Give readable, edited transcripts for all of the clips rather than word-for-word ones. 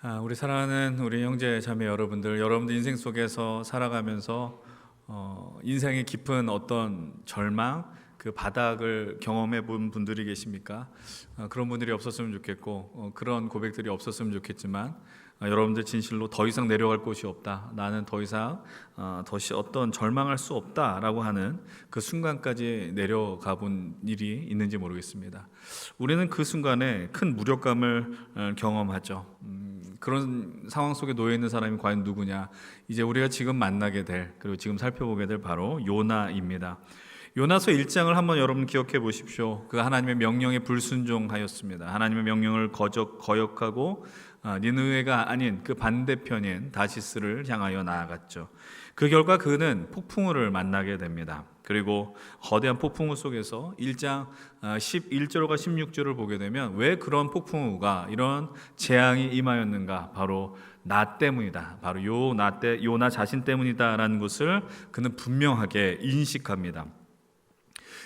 우리 사랑하는 우리 형제 자매 여러분들 인생 속에서 살아가면서 인생의 깊은 어떤 절망, 그 바닥을 경험해 본 분들이 계십니까? 그런 분들이 없었으면 좋겠고 그런 고백들이 없었으면 좋겠지만 여러분들 진실로 더 이상 내려갈 곳이 없다. 나는 더 이상 어떤 절망할 수 없다라고 하는 그 순간까지 내려가 본 일이 있는지 모르겠습니다. 우리는 그 순간에 큰 무력감을 경험하죠. 그런 상황 속에 놓여 있는 사람이 과연 누구냐? 이제 우리가 지금 만나게 될, 그리고 지금 살펴보게 될 바로 요나입니다. 요나서 1장을 한번 여러분 기억해 보십시오. 그 하나님의 명령에 불순종하였습니다. 하나님의 명령을 거역하고 니느웨가 아닌 그 반대편인 다시스를 향하여 나아갔죠. 그 결과 그는 폭풍우를 만나게 됩니다. 그리고 거대한 폭풍우 속에서 1장 11절과 16절을 보게 되면 왜 그런 폭풍우가 이런 재앙이 임하였는가? 바로 나 때문이다. 바로 요나 자신 때문이다라는 것을 그는 분명하게 인식합니다.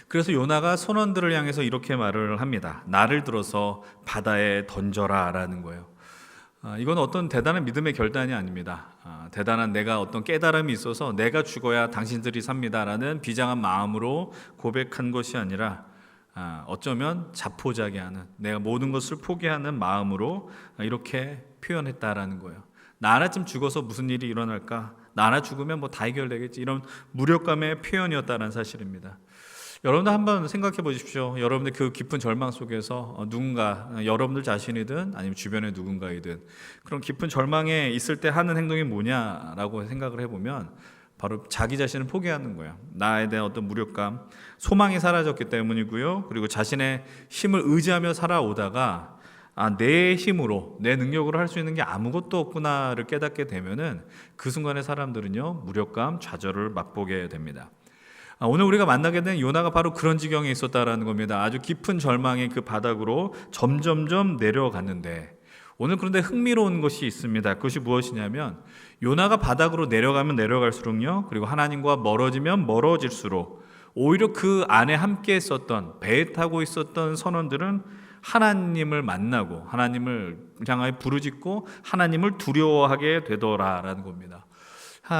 그래서 요나가 선원들을 향해서 이렇게 말을 합니다. 나를 들어서 바다에 던져라 라는 거예요. 이건 어떤 대단한 믿음의 결단이 아닙니다. 대단한 내가 어떤 깨달음이 있어서 내가 죽어야 당신들이 삽니다라는 비장한 마음으로 고백한 것이 아니라 어쩌면 자포자기하는, 내가 모든 것을 포기하는 마음으로 이렇게 표현했다라는 거예요. 나 하나쯤 죽어서 무슨 일이 일어날까? 나 하나 죽으면 뭐 다 해결되겠지, 이런 무력감의 표현이었다는 사실입니다. 여러분들 한번 생각해 보십시오. 여러분들 그 깊은 절망 속에서 누군가, 여러분들 자신이든 아니면 주변의 누군가이든 그런 깊은 절망에 있을 때 하는 행동이 뭐냐라고 생각을 해보면 바로 자기 자신을 포기하는 거예요. 나에 대한 어떤 무력감, 소망이 사라졌기 때문이고요. 그리고 자신의 힘을 의지하며 살아오다가 내 힘으로, 내 능력으로 할 수 있는 게 아무것도 없구나를 깨닫게 되면은 그 순간에 사람들은요, 무력감, 좌절을 맛보게 됩니다. 오늘 우리가 만나게 된 요나가 바로 그런 지경에 있었다라는 겁니다. 아주 깊은 절망의 그 바닥으로 점점점 내려갔는데, 오늘 그런데 흥미로운 것이 있습니다. 그것이 무엇이냐면 요나가 바닥으로 내려가면 내려갈수록요, 그리고 하나님과 멀어지면 멀어질수록 오히려 그 안에 함께 있었던, 배에 타고 있었던 선원들은 하나님을 만나고 하나님을 향하여 부르짖고 하나님을 두려워하게 되더라라는 겁니다.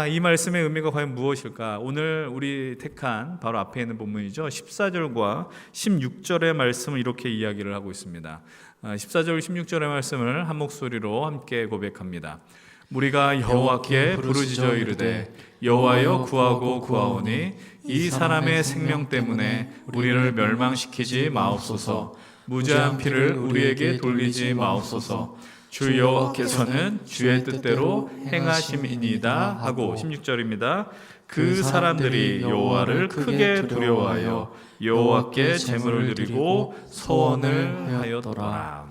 이 말씀의 의미가 과연 무엇일까? 오늘 우리 택한 바로 앞에 있는 본문이죠. 14절과 16절의 말씀을 이렇게 이야기를 하고 있습니다. 14절 16절의 말씀을 한 목소리로 함께 고백합니다. 우리가 여호와께 부르짖어 이르되 여호와여 구하고 구하오니 이 사람의 생명 때문에 우리를 멸망시키지 마옵소서. 무죄한 피를 우리에게 돌리지 마옵소서. 주 여호와께서는 주의 뜻대로 행하심이니이다 하고 16절입니다. 그 사람들이 여호와를 크게 두려워하여 여호와께 제물을 드리고 소원을 하였더라.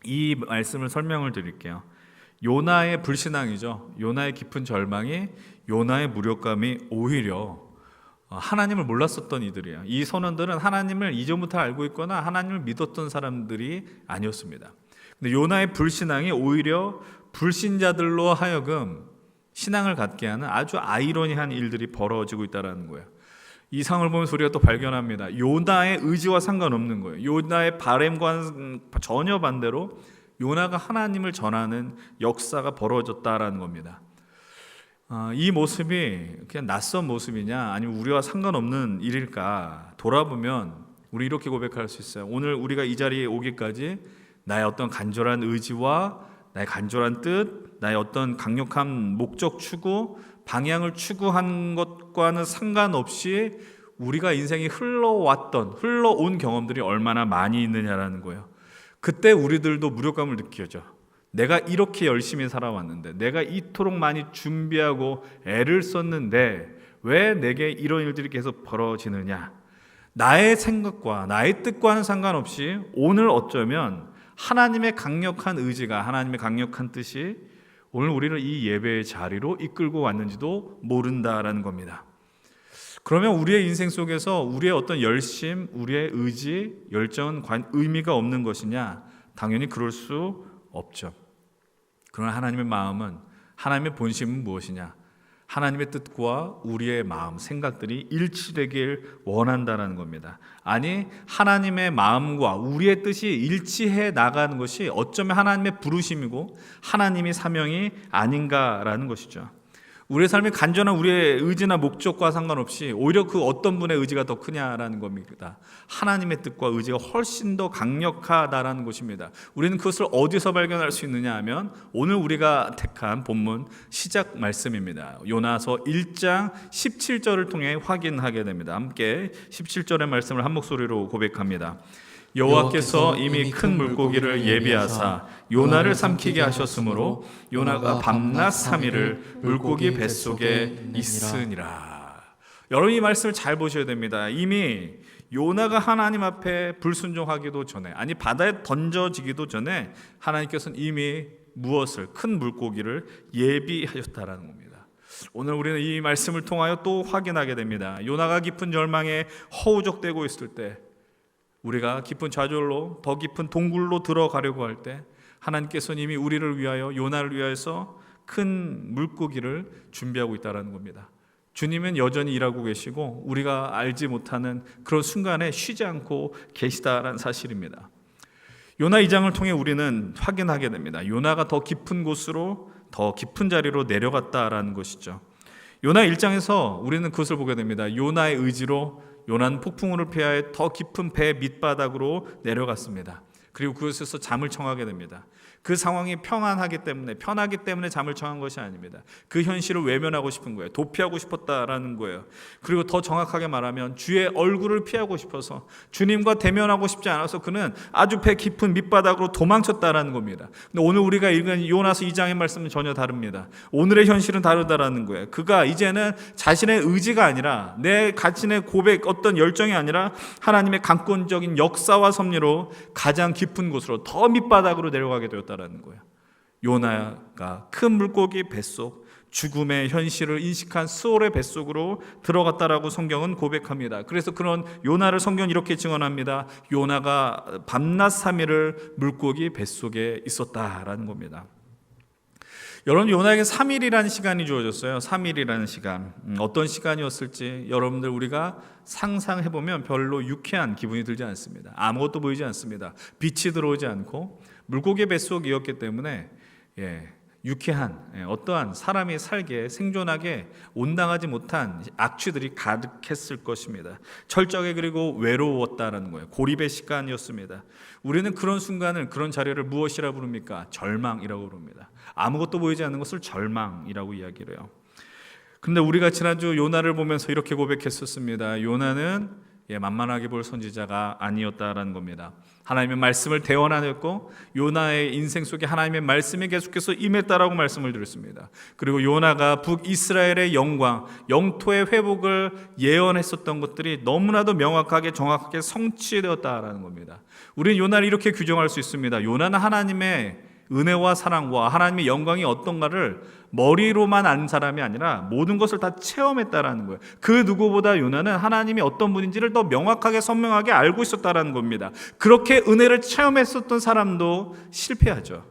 이 말씀을 설명을 드릴게요. 요나의 불신앙이죠. 요나의 깊은 절망이, 요나의 무력감이 오히려 하나님을 몰랐었던 이들이에요. 이 선원들은 하나님을 이전부터 알고 있거나 하나님을 믿었던 사람들이 아니었습니다. 근데 요나의 불신앙이 오히려 불신자들로 하여금 신앙을 갖게 하는 아주 아이러니한 일들이 벌어지고 있다는 거예요. 이 상을 보면서 우리가 또 발견합니다. 요나의 의지와 상관없는 거예요. 요나의 바램과는 전혀 반대로 요나가 하나님을 전하는 역사가 벌어졌다라는 겁니다. 이 모습이 그냥 낯선 모습이냐 아니면 우리와 상관없는 일일까 돌아보면 우리 이렇게 고백할 수 있어요. 오늘 우리가 이 자리에 오기까지 나의 어떤 간절한 의지와 나의 간절한 뜻, 나의 어떤 강력한 목적 추구, 방향을 추구한 것과는 상관없이 우리가 인생이 흘러온 경험들이 얼마나 많이 있느냐라는 거예요. 그때 우리들도 무력감을 느끼죠. 내가 이렇게 열심히 살아왔는데, 내가 이토록 많이 준비하고 애를 썼는데 왜 내게 이런 일들이 계속 벌어지느냐. 나의 생각과 나의 뜻과는 상관없이 오늘 어쩌면 하나님의 강력한 의지가, 하나님의 강력한 뜻이 오늘 우리를 이 예배의 자리로 이끌고 왔는지도 모른다라는 겁니다. 그러면 우리의 인생 속에서 우리의 어떤 열심, 우리의 의지, 열정은 의미가 없는 것이냐? 당연히 그럴 수 없죠. 그러나 하나님의 마음은, 하나님의 본심은 무엇이냐? 하나님의 뜻과 우리의 마음, 생각들이 일치되길 원한다는 겁니다. 아니, 하나님의 마음과 우리의 뜻이 일치해 나가는 것이 어쩌면 하나님의 부르심이고 하나님의 사명이 아닌가라는 것이죠. 우리의 삶이 간절한 우리의 의지나 목적과 상관없이 오히려 그 어떤 분의 의지가 더 크냐라는 겁니다. 하나님의 뜻과 의지가 훨씬 더 강력하다라는 것입니다. 우리는 그것을 어디서 발견할 수 있느냐 하면 오늘 우리가 택한 본문 시작 말씀입니다. 요나서 1장 17절을 통해 확인하게 됩니다. 함께 17절의 말씀을 한 목소리로 고백합니다. 여호와께서 이미 큰 물고기를 예비하사 요나를 삼키게 하셨으므로 요나가 밤낮 3일을 물고기 뱃속에 있으니라. 여러분, 이 말씀을 잘 보셔야 됩니다. 이미 요나가 하나님 앞에 불순종하기도 전에, 아니 바다에 던져지기도 전에 하나님께서는 이미 무엇을, 큰 물고기를 예비하셨다라는 겁니다. 오늘 우리는 이 말씀을 통하여 또 확인하게 됩니다. 요나가 깊은 절망에 허우적대고 있을 때, 우리가 깊은 좌절로 더 깊은 동굴로 들어가려고 할 때 하나님께서는 이미 우리를 위하여, 요나를 위하여서 큰 물고기를 준비하고 있다는 겁니다. 주님은 여전히 일하고 계시고 우리가 알지 못하는 그런 순간에 쉬지 않고 계시다라는 사실입니다. 요나 2장을 통해 우리는 확인하게 됩니다. 요나가 더 깊은 곳으로, 더 깊은 자리로 내려갔다라는 것이죠. 요나 1장에서 우리는 그것을 보게 됩니다. 요나의 의지로 요나는 폭풍우를 피하여 더 깊은 배 밑바닥으로 내려갔습니다. 그리고 그곳에서 잠을 청하게 됩니다. 그 상황이 편하기 때문에 잠을 청한 것이 아닙니다. 그 현실을 외면하고 싶은 거예요. 도피하고 싶었다라는 거예요. 그리고 더 정확하게 말하면 주의 얼굴을 피하고 싶어서, 주님과 대면하고 싶지 않아서 그는 아주 배 깊은 밑바닥으로 도망쳤다라는 겁니다. 근데 오늘 우리가 읽은 요나서 2장의 말씀은 전혀 다릅니다. 오늘의 현실은 다르다라는 거예요. 그가 이제는 자신의 의지가 아니라, 내 자신의 고백, 어떤 열정이 아니라 하나님의 강권적인 역사와 섭리로 가장 깊은 곳으로, 더 밑바닥으로 내려가게 되었다라는 거예요. 요나가 큰 물고기 뱃속, 죽음의 현실을 인식한 스올의 뱃속으로 들어갔다라고 성경은 고백합니다. 그래서 그런 요나를 성경은 이렇게 증언합니다. 요나가 밤낮 3일을 물고기 뱃속에 있었다라는 겁니다. 여러분, 요나에게 3일이라는 시간이 주어졌어요. 3일이라는 시간. 어떤 시간이었을지 여러분들 우리가 상상해보면 별로 유쾌한 기분이 들지 않습니다. 아무것도 보이지 않습니다. 빛이 들어오지 않고 물고기 뱃속이었기 때문에 유쾌한, 어떠한 사람이 살게, 생존하게 온당하지 못한 악취들이 가득했을 것입니다. 철저하게 그리고 외로웠다라는 거예요. 고립의 시간이었습니다. 우리는 그런 순간을, 그런 자리를 무엇이라 부릅니까? 절망이라고 부릅니다. 아무것도 보이지 않는 것을 절망이라고 이야기를 해요. 근데 우리가 지난주 요나를 보면서 이렇게 고백했었습니다. 요나는 만만하게 볼 선지자가 아니었다라는 겁니다. 하나님의 말씀을 대언하였고 요나의 인생 속에 하나님의 말씀이 계속해서 임했다라고 말씀을 드렸습니다. 그리고 요나가 북이스라엘의 영광, 영토의 회복을 예언했었던 것들이 너무나도 명확하게 정확하게 성취되었다라는 겁니다. 우리는 요나를 이렇게 규정할 수 있습니다. 요나는 하나님의 은혜와 사랑과 하나님의 영광이 어떤가를 머리로만 아는 사람이 아니라 모든 것을 다 체험했다라는 거예요. 그 누구보다 요나는 하나님이 어떤 분인지를 더 명확하게 선명하게 알고 있었다라는 겁니다. 그렇게 은혜를 체험했었던 사람도 실패하죠.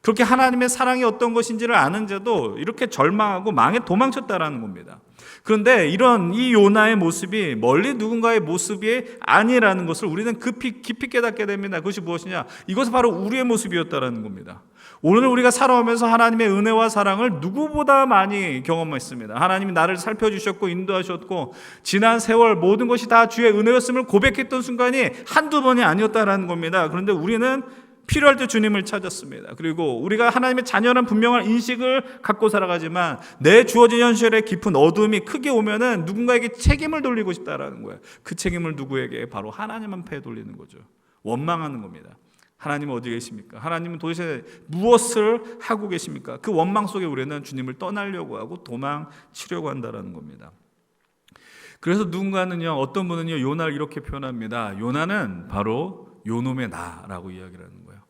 그렇게 하나님의 사랑이 어떤 것인지를 아는 자도 이렇게 절망하고 망해 도망쳤다라는 겁니다. 그런데 이런 이 요나의 모습이 멀리 누군가의 모습이 아니라는 것을 우리는 깊이 깨닫게 됩니다. 그것이 무엇이냐? 이것은 바로 우리의 모습이었다라는 겁니다. 오늘 우리가 살아오면서 하나님의 은혜와 사랑을 누구보다 많이 경험했습니다. 하나님이 나를 살펴주셨고 인도하셨고 지난 세월 모든 것이 다 주의 은혜였음을 고백했던 순간이 한두 번이 아니었다라는 겁니다. 그런데 우리는 필요할 때 주님을 찾았습니다. 그리고 우리가 하나님의 자녀란 분명한 인식을 갖고 살아가지만 내 주어진 현실의 깊은 어둠이 크게 오면은 누군가에게 책임을 돌리고 싶다라는 거예요. 그 책임을 누구에게? 바로 하나님 앞에 돌리는 거죠. 원망하는 겁니다. 하나님은 어디 계십니까? 하나님은 도대체 무엇을 하고 계십니까? 그 원망 속에 우리는 주님을 떠나려고 하고 도망치려고 한다는 겁니다. 그래서 누군가는요, 어떤 분은요, 요나를 이렇게 표현합니다. 요나는 바로 요놈의 나라고 이야기를 하는 거예요.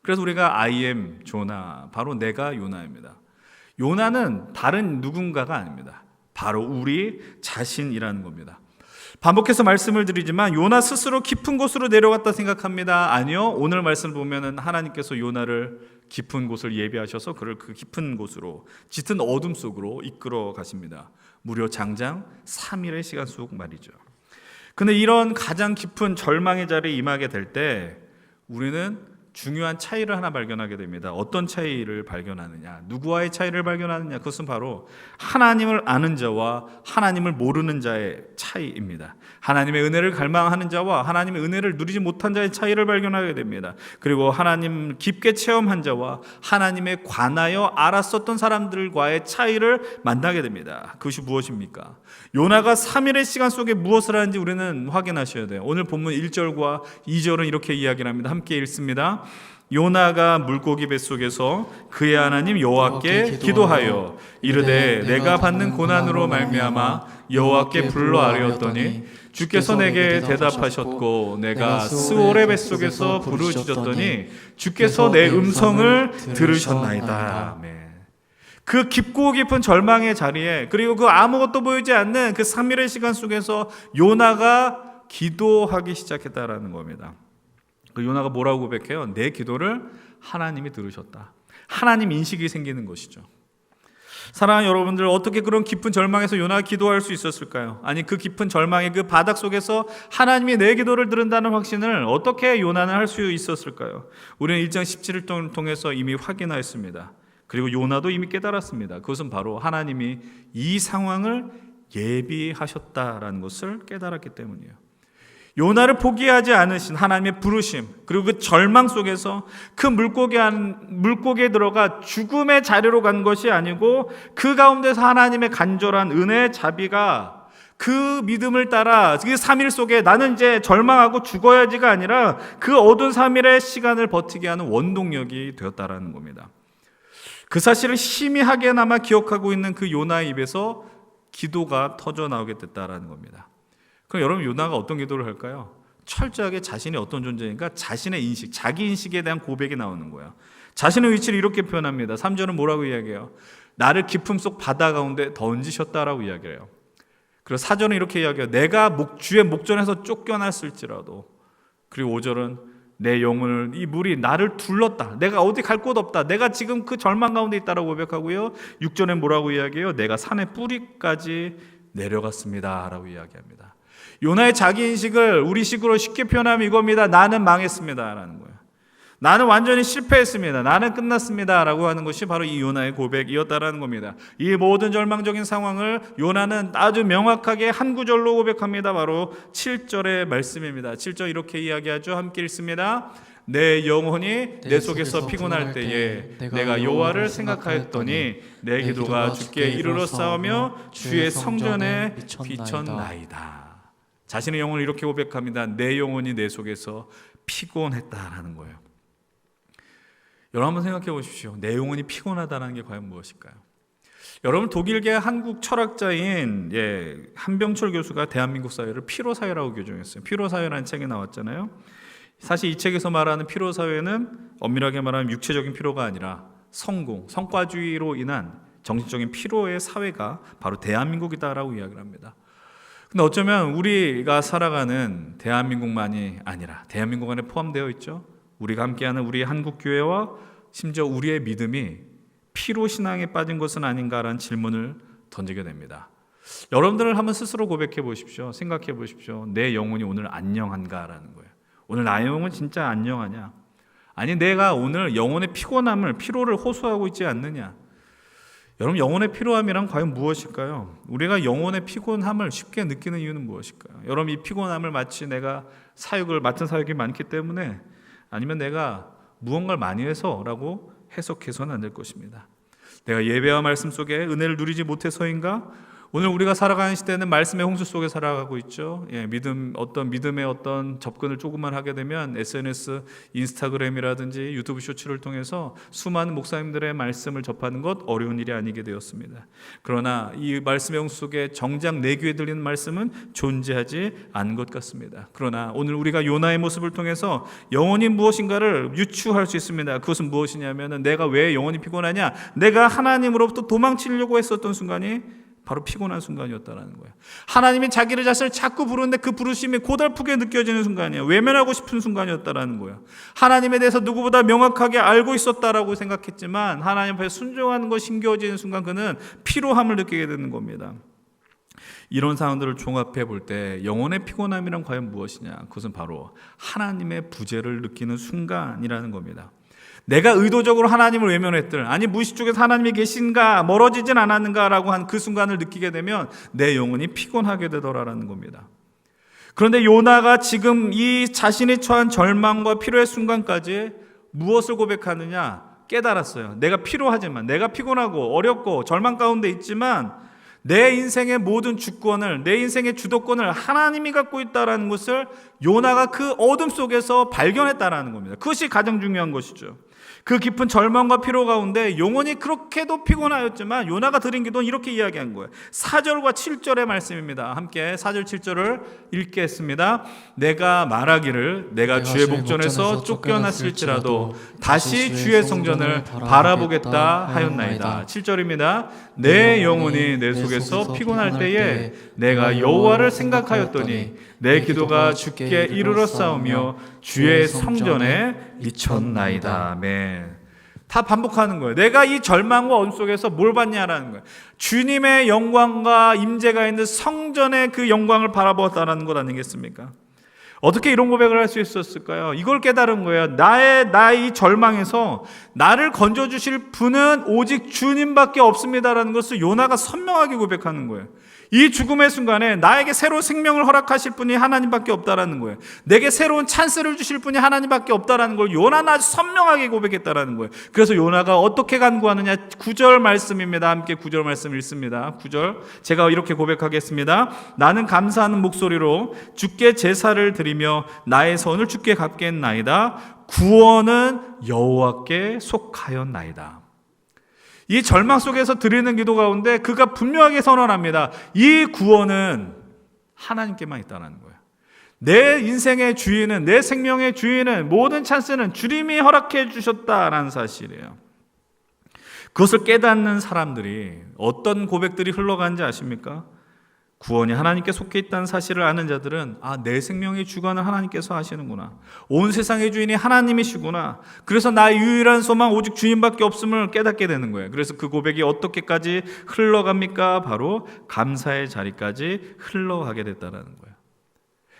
그래서 우리가 I am 조나, 바로 내가 요나입니다. 요나는 다른 누군가가 아닙니다. 바로 우리 자신이라는 겁니다. 반복해서 말씀을 드리지만 요나 스스로 깊은 곳으로 내려갔다 생각합니다. 아니요. 오늘 말씀 보면은 하나님께서 요나를 깊은 곳을 예비하셔서 그를 그 깊은 곳으로, 짙은 어둠 속으로 이끌어 가십니다. 무려 장장 3일의 시간 속 말이죠. 근데 이런 가장 깊은 절망의 자리에 임하게 될 때 우리는 중요한 차이를 하나 발견하게 됩니다. 어떤 차이를 발견하느냐? 누구와의 차이를 발견하느냐? 그것은 바로 하나님을 아는 자와 하나님을 모르는 자의 차이입니다. 하나님의 은혜를 갈망하는 자와 하나님의 은혜를 누리지 못한 자의 차이를 발견하게 됩니다. 그리고 하나님 깊게 체험한 자와 하나님에 관하여 알았었던 사람들과의 차이를 만나게 됩니다. 그것이 무엇입니까? 요나가 3일의 시간 속에 무엇을 하는지 우리는 확인하셔야 돼요. 오늘 본문 1절과 2절은 이렇게 이야기를 합니다. 함께 읽습니다. 요나가 물고기 뱃속에서 그의 하나님 여호와께 기도하여 이르되 내가 받는 고난으로 말미암아 여호와께 불러 아뢰었더니 주께서 내게 대답하셨고 내가 스올의 뱃속에서 부르짖었더니 주께서 내 음성을 들으셨나이다. 아멘. 그 깊고 깊은 절망의 자리에, 그리고 그 아무것도 보이지 않는 그 3일의 시간 속에서 요나가 기도하기 시작했다라는 겁니다. 그 요나가 뭐라고 고백해요? 내 기도를 하나님이 들으셨다. 하나님 인식이 생기는 것이죠. 사랑하는 여러분들, 어떻게 그런 깊은 절망에서 요나가 기도할 수 있었을까요? 아니, 그 깊은 절망의 그 바닥 속에서 하나님이 내 기도를 들은다는 확신을 어떻게 요나는 할 수 있었을까요? 우리는 1장 17절을 통해서 이미 확인하였습니다. 그리고 요나도 이미 깨달았습니다. 그것은 바로 하나님이 이 상황을 예비하셨다라는 것을 깨달았기 때문이에요. 요나를 포기하지 않으신 하나님의 부르심, 그리고 그 절망 속에서 그 물고기에 들어가 죽음의 자리로 간 것이 아니고 그 가운데서 하나님의 간절한 은혜의 자비가 그 믿음을 따라 그 3일 속에 나는 이제 절망하고 죽어야지가 아니라 그 어두운 3일의 시간을 버티게 하는 원동력이 되었다라는 겁니다. 그 사실을 희미하게나마 기억하고 있는 그 요나의 입에서 기도가 터져 나오게 됐다라는 겁니다. 그럼 여러분, 요나가 어떤 기도를 할까요? 철저하게 자신이 어떤 존재인가 자신의 인식, 자기 인식에 대한 고백이 나오는 거예요. 자신의 위치를 이렇게 표현합니다. 3절은 뭐라고 이야기해요? 나를 깊음 속 바다 가운데 던지셨다라고 이야기해요. 그리고 4절은 이렇게 이야기해요. 내가 주의 목전에서 쫓겨났을지라도. 그리고 5절은 내 영혼을, 이 물이 나를 둘렀다. 내가 어디 갈 곳 없다. 내가 지금 그 절망 가운데 있다라고 고백하고요. 6절에 뭐라고 이야기해요? 내가 산의 뿌리까지 내려갔습니다 라고 이야기합니다. 요나의 자기인식을 우리 식으로 쉽게 표현하면 이겁니다. 나는 망했습니다 라는 거예요. 나는 완전히 실패했습니다. 나는 끝났습니다 라고 하는 것이 바로 이 요나의 고백이었다라는 겁니다. 이 모든 절망적인 상황을 요나는 아주 명확하게 한 구절로 고백합니다. 바로 7절의 말씀입니다. 7절 이렇게 이야기하죠. 함께 읽습니다. 내 영혼이 내 속에서 피곤할 때에 내가 여호와를 생각하였더니 내 기도가 주께 이르러 싸우며 주의 성전에 비쳤나이다. 자신의 영혼을 이렇게 고백합니다. 내 영혼이 내 속에서 피곤했다라는 거예요. 여러분 한번 생각해 보십시오. 내 영혼이 피곤하다는 게 과연 무엇일까요? 여러분, 독일계 한국 철학자인 한병철 교수가 대한민국 사회를 피로사회라고 규정했어요. 피로사회라는 책이 나왔잖아요. 사실 이 책에서 말하는 피로사회는 엄밀하게 말하면 육체적인 피로가 아니라 성과주의로 인한 정신적인 피로의 사회가 바로 대한민국이다라고 이야기를 합니다. 근데 어쩌면 우리가 살아가는 대한민국만이 아니라 대한민국 안에 포함되어 있죠. 우리가 함께하는 우리 한국교회와 심지어 우리의 믿음이 피로신앙에 빠진 것은 아닌가라는 질문을 던지게 됩니다. 여러분들은 한번 스스로 고백해 보십시오. 생각해 보십시오. 내 영혼이 오늘 안녕한가라는 거예요. 오늘 나의 영혼은 진짜 안녕하냐? 아니, 내가 오늘 영혼의 피로를 호소하고 있지 않느냐? 여러분, 영혼의 피로함이란 과연 무엇일까요? 우리가 영혼의 피곤함을 쉽게 느끼는 이유는 무엇일까요? 여러분, 이 피곤함을 마치 내가 맡은 사역이 많기 때문에, 아니면 내가 무언가를 많이 해서라고 해석해서는 안 될 것입니다. 내가 예배와 말씀 속에 은혜를 누리지 못해서인가? 오늘 우리가 살아가는 시대는 말씀의 홍수 속에 살아가고 있죠. 믿음의 어떤 접근을 조금만 하게 되면 SNS, 인스타그램이라든지 유튜브 쇼츠를 통해서 수많은 목사님들의 말씀을 접하는 것 어려운 일이 아니게 되었습니다. 그러나 이 말씀의 홍수 속에 정작 내 귀에 들리는 말씀은 존재하지 않은 것 같습니다. 그러나 오늘 우리가 요나의 모습을 통해서 영혼이 무엇인가를 유추할 수 있습니다. 그것은 무엇이냐면, 내가 왜 영혼이 피곤하냐? 내가 하나님으로부터 도망치려고 했었던 순간이 바로 피곤한 순간이었다라는 거예요. 하나님이 자기를 자신을 자꾸 부르는데 그 부르심이 고달프게 느껴지는 순간이에요. 외면하고 싶은 순간이었다라는 거예요. 하나님에 대해서 누구보다 명확하게 알고 있었다라고 생각했지만 하나님 앞에 순종하는 것이 힘겨워지는 순간 그는 피로함을 느끼게 되는 겁니다. 이런 상황들을 종합해 볼 때 영혼의 피곤함이란 과연 무엇이냐? 그것은 바로 하나님의 부재를 느끼는 순간이라는 겁니다. 내가 의도적으로 하나님을 외면했들, 아니 무의식적에서 하나님이 계신가, 멀어지진 않았는가라고 한 그 순간을 느끼게 되면 내 영혼이 피곤하게 되더라라는 겁니다. 그런데 요나가 지금 이 자신이 처한 절망과 피로의 순간까지 무엇을 고백하느냐? 깨달았어요. 내가 피로하지만, 내가 피곤하고 어렵고 절망 가운데 있지만 내 인생의 모든 주권을, 내 인생의 주도권을 하나님이 갖고 있다는 것을 요나가 그 어둠 속에서 발견했다는 겁니다. 그것이 가장 중요한 것이죠. 그 깊은 절망과 피로 가운데 영혼이 그렇게도 피곤하였지만 요나가 드린 기도는 이렇게 이야기한 거예요. 4절과 7절의 말씀입니다. 함께 4절 7절을 읽겠습니다. 내가 말하기를 내가 주의 목전에서 쫓겨났을지라도 다시 주의 성전을 바라보겠다 하였나이다. 7절입니다. 내 영혼이 내 속에서 피곤할 때에 내가 여호와를 생각하였더니 내 기도가 주께 이르렀사오며 주의 성전에 미쳤나이다. 아멘. 다 반복하는 거예요. 내가 이 절망과 어둠 속에서 뭘 봤냐라는 거예요. 주님의 영광과 임재가 있는 성전의 그 영광을 바라보았다는 것 아니겠습니까? 어떻게 이런 고백을 할 수 있었을까요? 이걸 깨달은 거예요. 나의 이 절망에서 나를 건져주실 분은 오직 주님밖에 없습니다라는 것을 요나가 선명하게 고백하는 거예요. 이 죽음의 순간에 나에게 새로운 생명을 허락하실 분이 하나님밖에 없다라는 거예요. 내게 새로운 찬스를 주실 분이 하나님밖에 없다라는 걸 요나는 아주 선명하게 고백했다라는 거예요. 그래서 요나가 어떻게 간구하느냐? 9절 말씀입니다. 함께 9절 말씀 읽습니다. 9절 제가 이렇게 고백하겠습니다. 나는 감사하는 목소리로 주께 제사를 드리며 나의 선을 주께 갚겠나이다. 구원은 여호와께 속하였나이다. 이 절망 속에서 드리는 기도 가운데 그가 분명하게 선언합니다. 이 구원은 하나님께만 있다는 거예요. 내 인생의 주인은, 내 생명의 주인은, 모든 찬스는 주님이 허락해 주셨다라는 사실이에요. 그것을 깨닫는 사람들이 어떤 고백들이 흘러가는지 아십니까? 구원이 하나님께 속해 있다는 사실을 아는 자들은 내 생명의 주관을 하나님께서 하시는구나. 온 세상의 주인이 하나님이시구나. 그래서 나의 유일한 소망 오직 주님밖에 없음을 깨닫게 되는 거예요. 그래서 그 고백이 어떻게까지 흘러갑니까? 바로 감사의 자리까지 흘러가게 됐다는 거예요.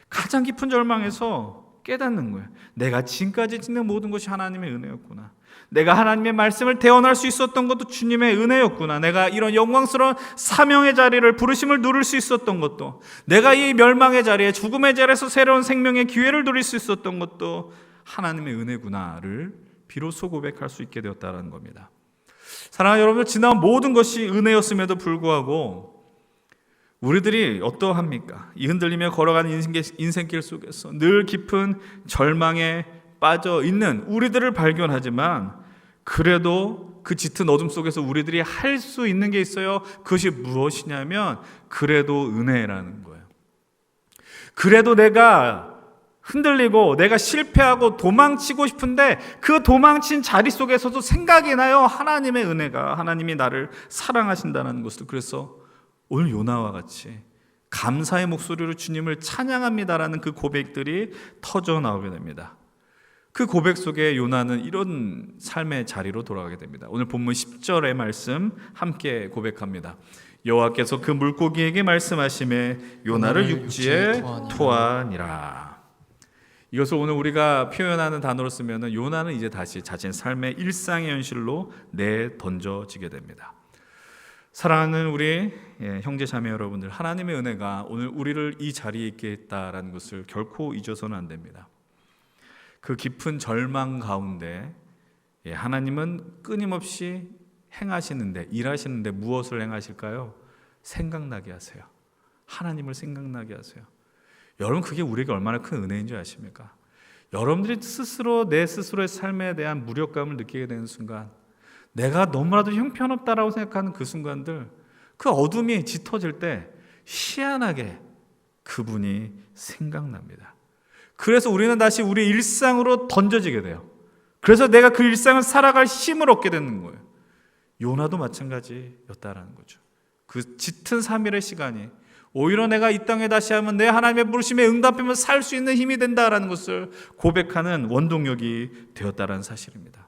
가장 깊은 절망에서 깨닫는 거예요. 내가 지금까지 짓는 모든 것이 하나님의 은혜였구나. 내가 하나님의 말씀을 대언할 수 있었던 것도 주님의 은혜였구나. 내가 이런 영광스러운 사명의 자리를, 부르심을 누릴 수 있었던 것도, 내가 이 멸망의 자리에, 죽음의 자리에서 새로운 생명의 기회를 누릴 수 있었던 것도 하나님의 은혜구나를 비로소 고백할 수 있게 되었다는 겁니다. 사랑하는 여러분들, 지나온 모든 것이 은혜였음에도 불구하고 우리들이 어떠합니까? 이 흔들리며 걸어가는 인생길 속에서 늘 깊은 절망에 빠져 있는 우리들을 발견하지만 그래도 그 짙은 어둠 속에서 우리들이 할 수 있는 게 있어요. 그것이 무엇이냐면 그래도 은혜라는 거예요. 그래도 내가 흔들리고 내가 실패하고 도망치고 싶은데 그 도망친 자리 속에서도 생각이 나요. 하나님의 은혜가, 하나님이 나를 사랑하신다는 것을. 그래서 오늘 요나와 같이 감사의 목소리로 주님을 찬양합니다라는 그 고백들이 터져 나오게 됩니다. 그 고백 속에 요나는 이런 삶의 자리로 돌아가게 됩니다. 오늘 본문 10절의 말씀 함께 고백합니다. 여호와께서 그 물고기에게 말씀하시매 요나를 육지에 토하니라. 이것을 오늘 우리가 표현하는 단어로 쓰면 요나는 이제 다시 자신 삶의 일상의 현실로 내던져지게 됩니다. 사랑하는 우리 형제 자매 여러분들, 하나님의 은혜가 오늘 우리를 이 자리에 있게 했다라는 것을 결코 잊어서는 안 됩니다. 그 깊은 절망 가운데 하나님은 끊임없이 행하시는데, 일하시는데 무엇을 행하실까요? 생각나게 하세요. 하나님을 생각나게 하세요. 여러분, 그게 우리에게 얼마나 큰 은혜인 줄 아십니까? 여러분들이 스스로 내 스스로의 삶에 대한 무력감을 느끼게 되는 순간, 내가 너무나도 형편없다라고 생각하는 그 순간들, 그 어둠이 짙어질 때 희한하게 그분이 생각납니다. 그래서 우리는 다시 우리 일상으로 던져지게 돼요. 그래서 내가 그 일상을 살아갈 힘을 얻게 되는 거예요. 요나도 마찬가지였다라는 거죠. 그 짙은 3일의 시간이 오히려 내가 이 땅에 다시 하면 내 하나님의 부르심에 응답하면 살 수 있는 힘이 된다라는 것을 고백하는 원동력이 되었다라는 사실입니다.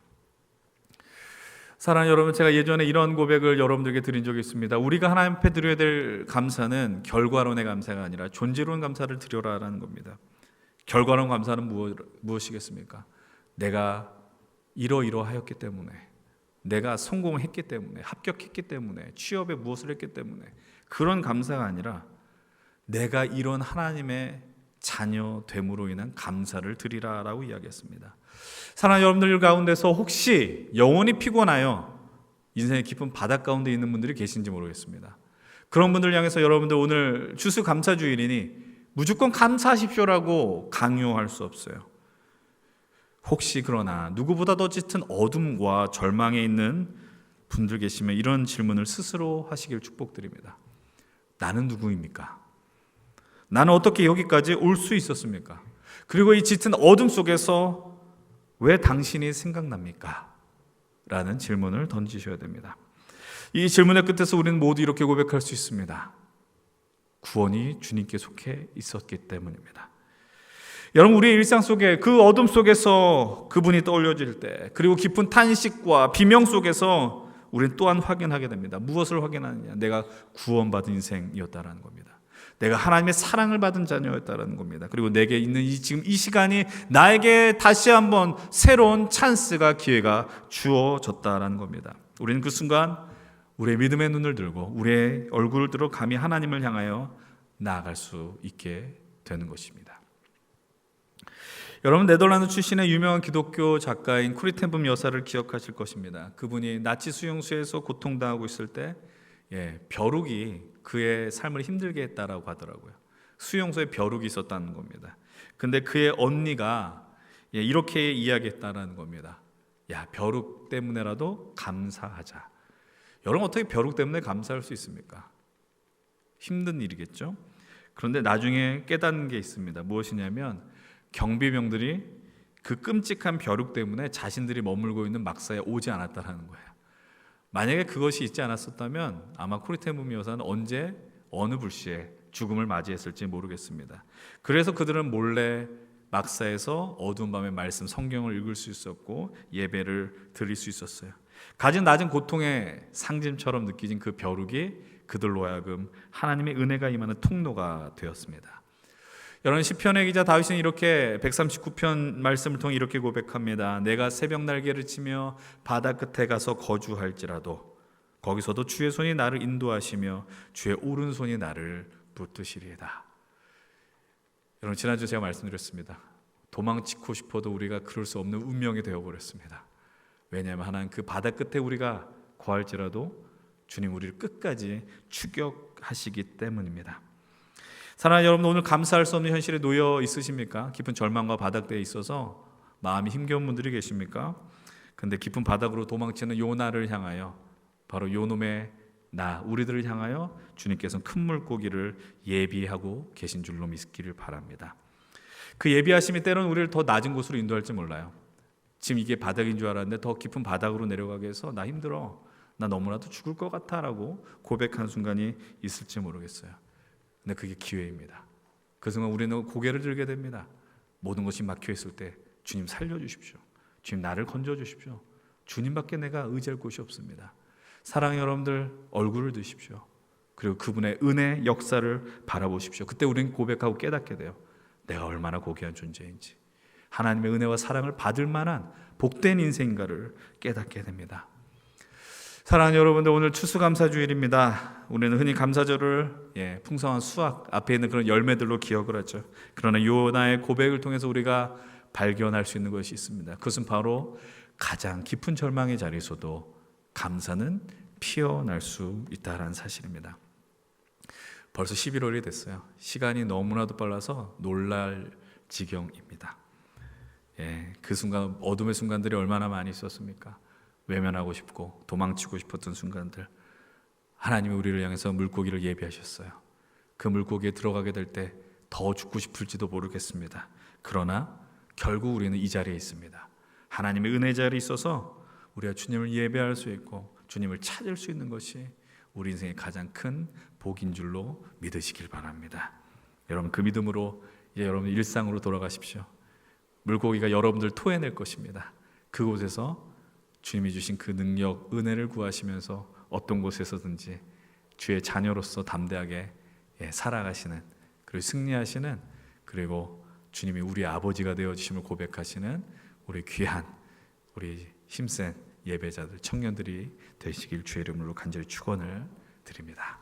사랑하는 여러분, 제가 예전에 이런 고백을 여러분들에게 드린 적이 있습니다. 우리가 하나님 앞에 드려야 될 감사는 결과론의 감사가 아니라 존재론 감사를 드려라라는 겁니다. 결과론 감사는 무엇이겠습니까? 내가 이러이러하였기 때문에, 내가 성공했기 때문에, 합격했기 때문에, 취업에 무엇을 했기 때문에, 그런 감사가 아니라 내가 이런 하나님의 자녀 됨으로 인한 감사를 드리라라고 이야기했습니다. 사랑하는 여러분들 가운데서 혹시 영혼이 피곤하여 인생의 깊은 바닥 가운데 있는 분들이 계신지 모르겠습니다. 그런 분들 향해서 여러분들 오늘 추수감사주일이니 무조건 감사하십시오라고 강요할 수 없어요. 혹시 그러나 누구보다 더 짙은 어둠과 절망에 있는 분들 계시면 이런 질문을 스스로 하시길 축복드립니다. 나는 누구입니까? 나는 어떻게 여기까지 올 수 있었습니까? 그리고 이 짙은 어둠 속에서 왜 당신이 생각납니까? 라는 질문을 던지셔야 됩니다. 이 질문의 끝에서 우리는 모두 이렇게 고백할 수 있습니다. 구원이 주님께 속해 있었기 때문입니다. 여러분, 우리의 일상 속에 그 어둠 속에서 그분이 떠올려질 때, 그리고 깊은 탄식과 비명 속에서 우리는 또한 확인하게 됩니다. 무엇을 확인하느냐? 내가 구원받은 인생이었다라는 겁니다. 내가 하나님의 사랑을 받은 자녀였다라는 겁니다. 그리고 내게 있는 지금 이 시간이 나에게 다시 한번 새로운 찬스가, 기회가 주어졌다라는 겁니다. 우리는 그 순간 우리의 믿음의 눈을 들고 우리의 얼굴을 들어 감히 하나님을 향하여 나아갈 수 있게 되는 것입니다. 여러분, 네덜란드 출신의 유명한 기독교 작가인 코리 텐붐 여사를 기억하실 것입니다. 그분이 나치 수용소에서 고통당하고 있을 때 벼룩이 그의 삶을 힘들게 했다라고 하더라고요. 수용소에 벼룩이 있었다는 겁니다. 근데 그의 언니가 이렇게 이야기했다라는 겁니다. 야, 벼룩 때문에라도 감사하자. 여러분, 어떻게 벼룩 때문에 감사할 수 있습니까? 힘든 일이겠죠. 그런데 나중에 깨닫는 게 있습니다. 무엇이냐면 경비병들이 그 끔찍한 벼룩 때문에 자신들이 머물고 있는 막사에 오지 않았다라는 거예요. 만약에 그것이 있지 않았었다면 아마 코리 텐붐 여사는 언제 어느 불시에 죽음을 맞이했을지 모르겠습니다. 그래서 그들은 몰래 막사에서 어두운 밤에 말씀 성경을 읽을 수 있었고 예배를 드릴 수 있었어요. 가진 낮은 고통의 상징처럼 느껴진 그 벼룩이 그들로 하여금 하나님의 은혜가 임하는 통로가 되었습니다. 여러분, 시편의 기자 다윗은 이렇게 139편 말씀을 통해 이렇게 고백합니다. 내가 새벽 날개를 치며 바다 끝에 가서 거주할지라도 거기서도 주의 손이 나를 인도하시며 주의 오른손이 나를 붙드시리이다. 여러분, 지난주에 제가 말씀드렸습니다. 도망치고 싶어도 우리가 그럴 수 없는 운명이 되어버렸습니다. 왜냐하면 하나님 그 바다 끝에 우리가 거할지라도 주님 우리를 끝까지 추격하시기 때문입니다. 사랑하는 여러분, 오늘 감사할 수 없는 현실에 놓여 있으십니까? 깊은 절망과 바닥대에 있어서 마음이 힘겨운 분들이 계십니까? 근데 깊은 바닥으로 도망치는 요나를 향하여, 바로 요놈의 우리들을 향하여 주님께서는 큰 물고기를 예비하고 계신 줄로 믿기를 바랍니다. 그 예비하심이 때로는 우리를 더 낮은 곳으로 인도할지 몰라요. 지금 이게 바닥인 줄 알았는데 더 깊은 바닥으로 내려가게 해서 나 힘들어, 나 너무나도 죽을 것 같아 라고 고백한 순간이 있을지 모르겠어요. 근데 그게 기회입니다. 그 순간 우리는 고개를 들게 됩니다. 모든 것이 막혀있을 때 주님 살려주십시오. 주님 나를 건져주십시오. 주님밖에 내가 의지할 곳이 없습니다. 사랑하는 여러분들, 얼굴을 드십시오. 그리고 그분의 은혜 역사를 바라보십시오. 그때 우리는 고백하고 깨닫게 돼요. 내가 얼마나 고귀한 존재인지, 하나님의 은혜와 사랑을 받을 만한 복된 인생인가를 깨닫게 됩니다. 사랑하는 여러분들, 오늘 추수감사주일입니다. 우리는 흔히 감사절을 풍성한 수확 앞에 있는 그런 열매들로 기억을 하죠. 그러나 요나의 고백을 통해서 우리가 발견할 수 있는 것이 있습니다. 그것은 바로 가장 깊은 절망의 자리에서도 감사는 피어날 수 있다는 사실입니다. 벌써 11월이 됐어요. 시간이 너무나도 빨라서 놀랄 지경입니다. 그 순간, 어둠의 순간들이 얼마나 많이 있었습니까? 외면하고 싶고 도망치고 싶었던 순간들, 하나님이 우리를 향해서 물고기를 예비하셨어요. 그 물고기에 들어가게 될 때 더 죽고 싶을지도 모르겠습니다. 그러나 결국 우리는 이 자리에 있습니다. 하나님의 은혜 자리에 있어서 우리가 주님을 예배할 수 있고 주님을 찾을 수 있는 것이 우리 인생의 가장 큰 복인 줄로 믿으시길 바랍니다. 여러분, 그 믿음으로 이제 여러분 일상으로 돌아가십시오. 물고기가 여러분들 토해낼 것입니다. 그곳에서 주님이 주신 그 능력, 은혜를 구하시면서 어떤 곳에서든지 주의 자녀로서 담대하게 살아가시는, 그리고 승리하시는, 그리고 주님이 우리 아버지가 되어주심을 고백하시는 우리 귀한, 우리 힘센 예배자들, 청년들이 되시길 주의 이름으로 간절히 축원을 드립니다.